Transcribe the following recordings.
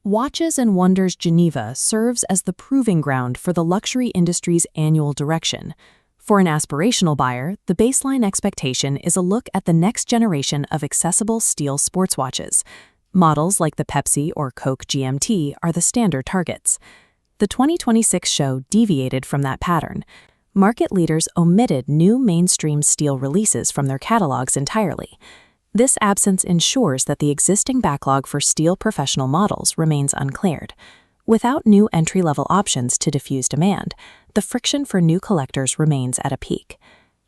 Watches and Wonders Geneva serves as the proving ground for the luxury industry's annual direction. For an aspirational buyer, the baseline expectation is a look at the next generation of accessible steel sports watches. Models like the Pepsi or Coke GMT are the standard targets. The 2026 show deviated from that pattern. Market leaders omitted new mainstream steel releases from their catalogs entirely. This absence ensures that the existing backlog for steel professional models remains uncleared. Without new entry-level options to diffuse demand, the friction for new collectors remains at a peak.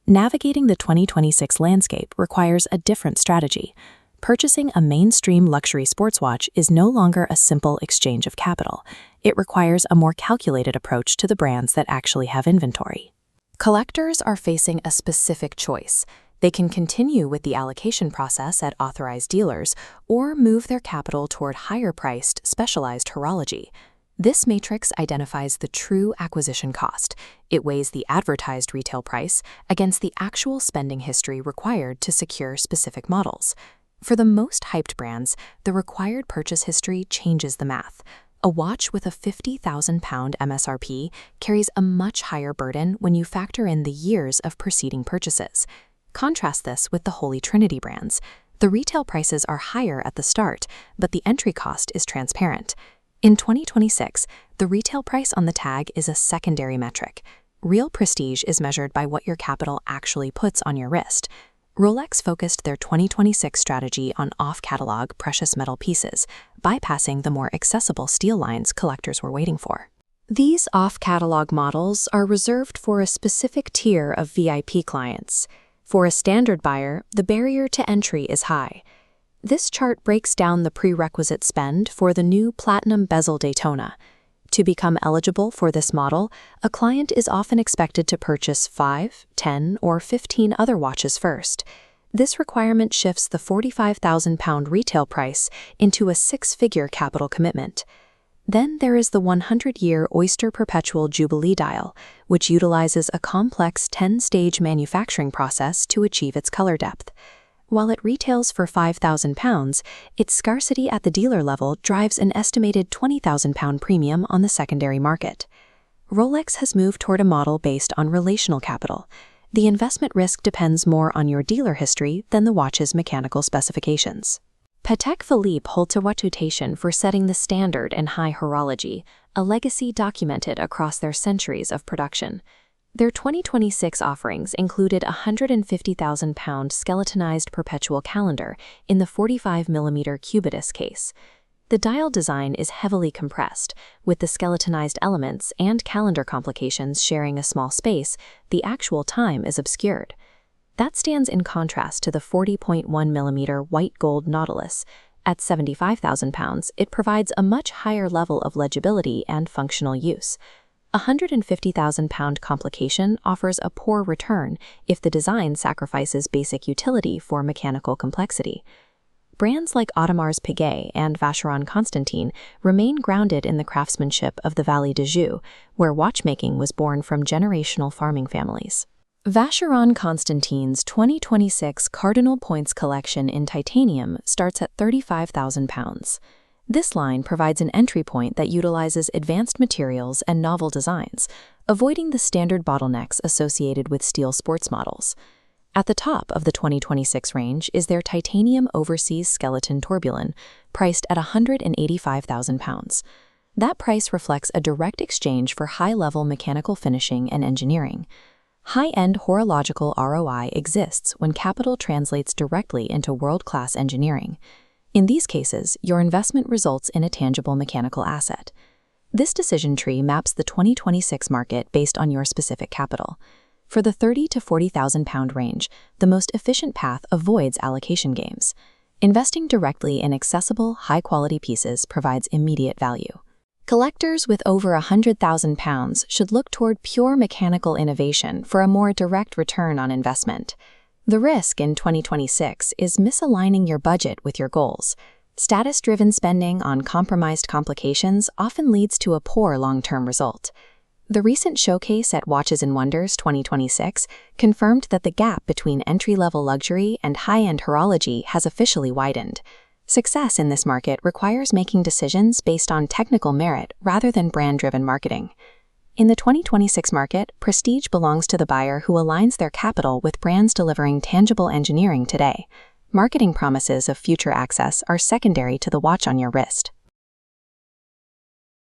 Navigating the 2026 landscape requires a different strategy. Purchasing a mainstream luxury sports watch is no longer a simple exchange of capital. It requires a more calculated approach to the brands that actually have inventory. Collectors are facing a specific choice. They can continue with the allocation process at authorized dealers or move their capital toward higher-priced, specialized horology. This matrix identifies the true acquisition cost. It weighs the advertised retail price against the actual spending history required to secure specific models. For the most hyped brands, the required purchase history changes the math. A watch with a £50,000 MSRP carries a much higher burden when you factor in the years of preceding purchases. Contrast this with the Holy Trinity brands. The retail prices are higher at the start, but the entry cost is transparent. In 2026, the retail price on the tag is a secondary metric. Real prestige is measured by what your capital actually puts on your wrist. Rolex focused their 2026 strategy on off-catalog precious metal pieces, bypassing the more accessible steel lines collectors were waiting for. These off-catalog models are reserved for a specific tier of VIP clients. For a standard buyer, the barrier to entry is high. This chart breaks down the prerequisite spend for the new Platinum Bezel Daytona. To become eligible for this model, a client is often expected to purchase 5, 10, or 15 other watches first. This requirement shifts the £45,000 retail price into a six-figure capital commitment. Then there is the 100-year Oyster Perpetual Jubilee dial, which utilizes a complex 10-stage manufacturing process to achieve its color depth. While it retails for £5,000, its scarcity at the dealer level drives an estimated £20,000 premium on the secondary market. Rolex has moved toward a model based on relational capital. The investment risk depends more on your dealer history than the watch's mechanical specifications. Patek Philippe holds a reputation for setting the standard in high horology, a legacy documented across their centuries of production. Their 2026 offerings included a £150,000 skeletonized perpetual calendar in the 45mm Cubitus case. The dial design is heavily compressed, with the skeletonized elements and calendar complications sharing a small space. The actual time is obscured. That stands in contrast to the 40.1mm white gold Nautilus. At £75,000, it provides a much higher level of legibility and functional use. A £150,000 complication offers a poor return if the design sacrifices basic utility for mechanical complexity. Brands like Audemars Piguet and Vacheron Constantin remain grounded in the craftsmanship of the Vallée de Joux, where watchmaking was born from generational farming families. Vacheron Constantin's 2026 Cardinal Points collection in titanium starts at £35,000. This line provides an entry point that utilizes advanced materials and novel designs, avoiding the standard bottlenecks associated with steel sports models. At the top of the 2026 range is their titanium overseas skeleton tourbillon, priced at £185,000. That price reflects a direct exchange for high-level mechanical finishing and engineering. High-end horological ROI exists when capital translates directly into world-class engineering. In these cases, your investment results in a tangible mechanical asset. This decision tree maps the 2026 market based on your specific capital. For the £30,000 to £40,000 range, the most efficient path avoids allocation games. Investing directly in accessible, high-quality pieces provides immediate value. Collectors with over £100,000 should look toward pure mechanical innovation for a more direct return on investment. The risk in 2026 is misaligning your budget with your goals. Status-driven spending on compromised complications often leads to a poor long-term result. The recent showcase at Watches and Wonders 2026 confirmed that the gap between entry-level luxury and high-end horology has officially widened. Success in this market requires making decisions based on technical merit rather than brand-driven marketing. In the 2026 market, prestige belongs to the buyer who aligns their capital with brands delivering tangible engineering today. Marketing promises of future access are secondary to the watch on your wrist.